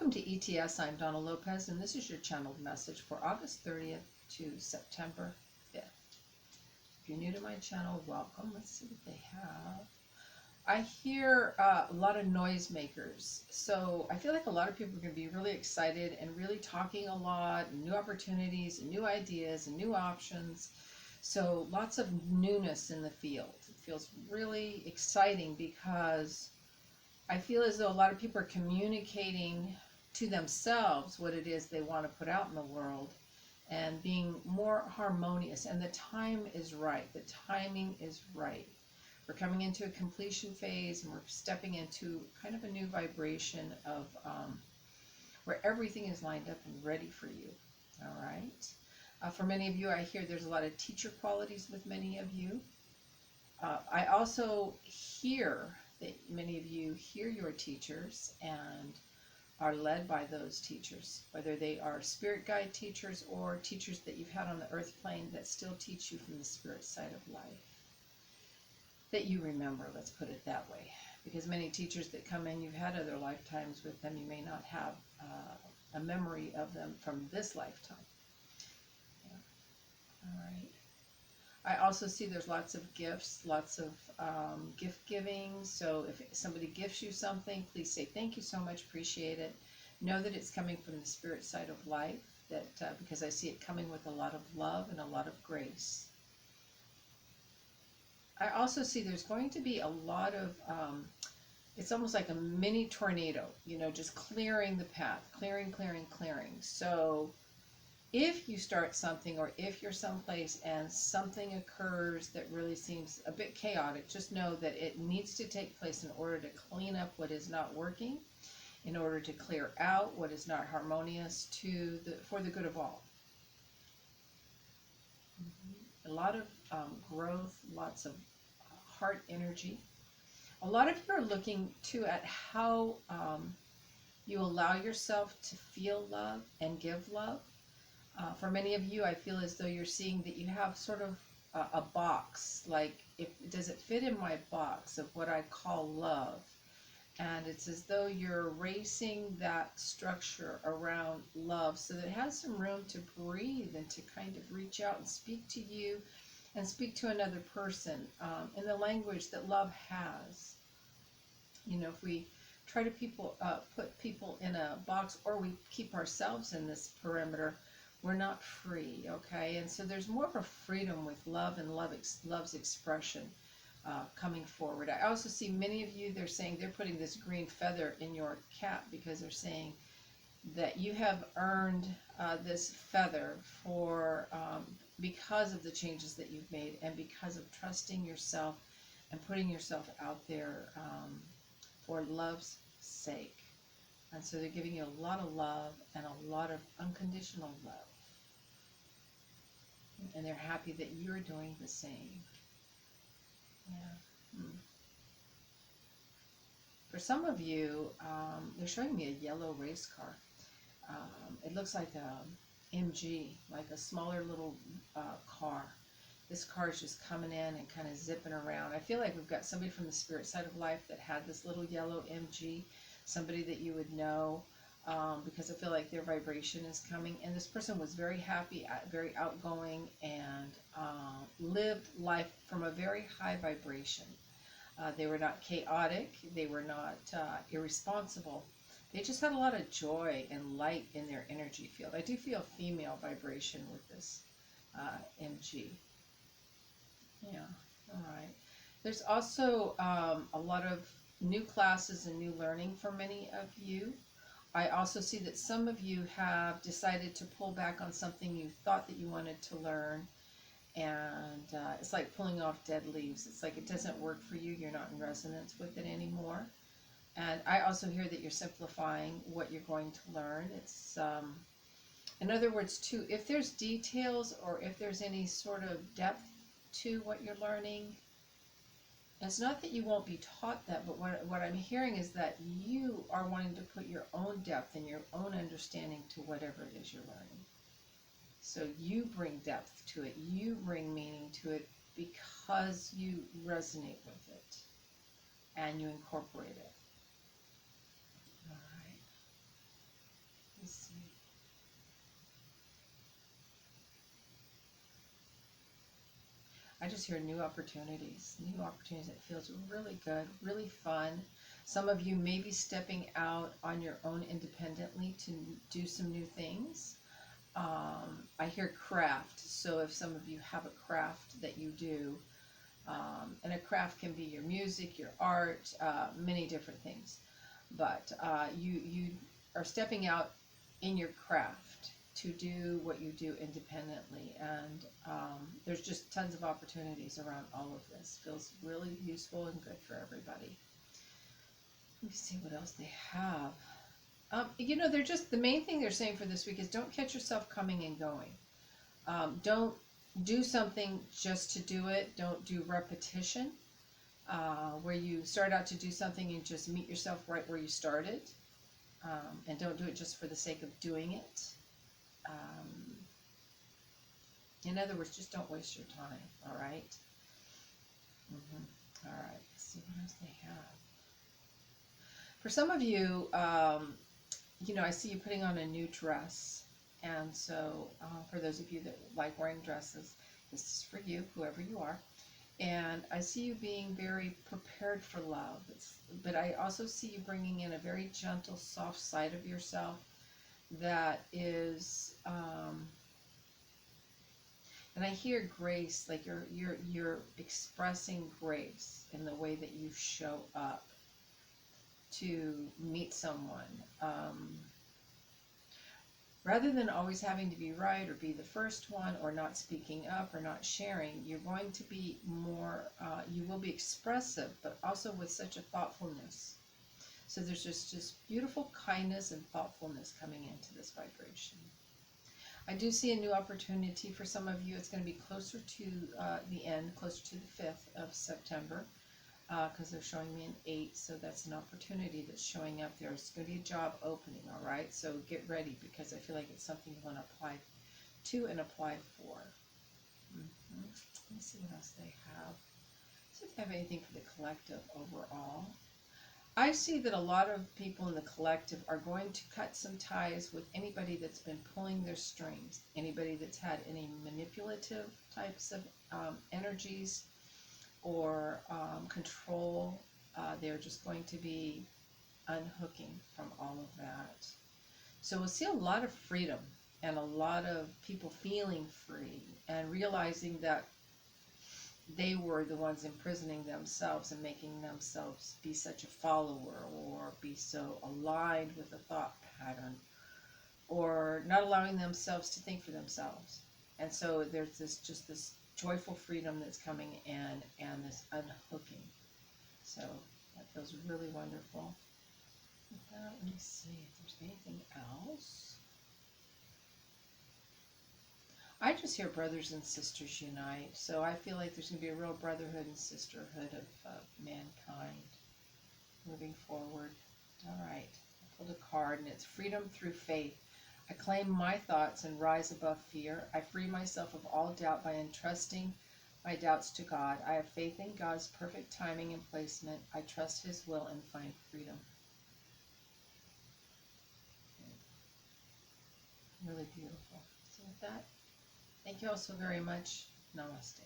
Welcome to ETS. I'm Donna Lopez, and this is your channeled message for August 30th to September 5th. If you're new to my channel, welcome. Let's see what they have. I hear a lot of noisemakers, so I feel like a lot of people are going to be really excited and really talking a lot, and new opportunities, and new ideas, and new options. So lots of newness in the field. It feels really exciting because I feel as though a lot of people are communicating to themselves what it is they want to put out in the world and being more harmonious. And the time is right. The timing is right. We're coming into a completion phase, and we're stepping into kind of a new vibration of where everything is lined up and ready for you. All right. For many of you, I hear there's a lot of teacher qualities with many of you. I also hear that many of you hear your teachers and are led by those teachers, whether they are spirit guide teachers or teachers that you've had on the earth plane that still teach you from the spirit side of life. That you remember, let's put it that way. Because many teachers that come in, you've had other lifetimes with them, you may not have a memory of them from this lifetime. Yeah. All right. I also see there's lots of gifts, lots of gift giving. So if somebody gifts you something, please say thank you so much, appreciate it. Know that it's coming from the spirit side of life, that because I see it coming with a lot of love and a lot of grace. I also see there's going to be a lot of, it's almost like a mini tornado, you know, just clearing the path, clearing. So if you start something, or if you're someplace and something occurs that really seems a bit chaotic, just know that it needs to take place in order to clean up what is not working, in order to clear out what is not harmonious for the good of all. A lot of growth, lots of heart energy. A lot of you are looking too at how you allow yourself to feel love and give love. For many of you, I feel as though you're seeing that you have sort of a box, like, does it fit in my box of what I call love? And it's as though you're erasing that structure around love so that it has some room to breathe and to kind of reach out and speak to you and speak to another person in the language that love has. You know, if we try to put people in a box, or we keep ourselves in this perimeter, we're not free, okay? And so there's more of a freedom with love and love's expression coming forward. I also see many of you, they're saying they're putting this green feather in your cap because they're saying that you have earned this feather because of the changes that you've made, and because of trusting yourself and putting yourself out there for love's sake. And so they're giving you a lot of love and a lot of unconditional love. And they're happy that you're doing the same. Yeah. For some of you, they're showing me a yellow race car. It looks like a MG, like a smaller little car. This car is just coming in and kind of zipping around. I feel like we've got somebody from the spirit side of life that had this little yellow MG, somebody that you would know, because I feel like their vibration is coming. And this person was very happy, very outgoing, and lived life from a very high vibration. They were not chaotic. They were not irresponsible. They just had a lot of joy and light in their energy field. I do feel female vibration with this MG. Yeah, all right. There's also a lot of new classes and new learning for many of you. I also see that some of you have decided to pull back on something you thought that you wanted to learn, and it's like pulling off dead leaves. It's like it doesn't work for you. You're not in resonance with it anymore. And I also hear that you're simplifying what you're going to learn. It's, in other words, too, if there's details or if there's any sort of depth to what you're learning, it's not that you won't be taught that, but what I'm hearing is that you are wanting to put your own depth and your own understanding to whatever it is you're learning. So you bring depth to it, you bring meaning to it because you resonate with it and you incorporate it. All right. Let's see. I just hear new opportunities. New opportunities. It feels really good, really fun. Some of you may be stepping out on your own independently to do some new things. I hear craft. So if some of you have a craft that you do, and a craft can be your music, your art, many different things. But you are stepping out in your craft to do what you do independently, and there's just tons of opportunities around all of this. Feels really useful and good for everybody. Let me see what else they have. They're just, the main thing they're saying for this week is don't catch yourself coming and going. Don't do something just to do it. Don't do repetition, where you start out to do something and just meet yourself right where you started. And don't do it just for the sake of doing it. In other words, just don't waste your time, all right? All right, let's see what else they have. For some of you, I see you putting on a new dress. And so for those of you that like wearing dresses, this is for you, whoever you are. And I see you being very prepared for love. But I also see you bringing in a very gentle, soft side of yourself that is, and I hear grace, like you're expressing grace in the way that you show up to meet someone. Rather than always having to be right or be the first one or not speaking up or not sharing, you're going to be more, you will be expressive, but also with such a thoughtfulness. So there's just beautiful kindness and thoughtfulness coming into this vibration. I do see a new opportunity for some of you. It's going to be closer to the end, closer to the 5th of September, because they're showing me an 8, so that's an opportunity that's showing up there. It's going to be a job opening, all right? So get ready, because I feel like it's something you want to apply to and apply for. Let me see what else they have. See if they have anything for the collective overall. I see that a lot of people in the collective are going to cut some ties with anybody that's been pulling their strings, anybody that's had any manipulative types of energies or control. They're just going to be unhooking from all of that. So we'll see a lot of freedom and a lot of people feeling free and realizing that they were the ones imprisoning themselves and making themselves be such a follower or be so aligned with a thought pattern or not allowing themselves to think for themselves. And so there's this joyful freedom that's coming in and this unhooking. So that feels really wonderful. Let me see if there's anything else. I just hear brothers and sisters unite. So I feel like there's going to be a real brotherhood and sisterhood of mankind moving forward. All right. I pulled a card, and it's freedom through faith. I claim my thoughts and rise above fear. I free myself of all doubt by entrusting my doubts to God. I have faith in God's perfect timing and placement. I trust His will and find freedom. Really beautiful. So with that, thank you all so very much. Namaste.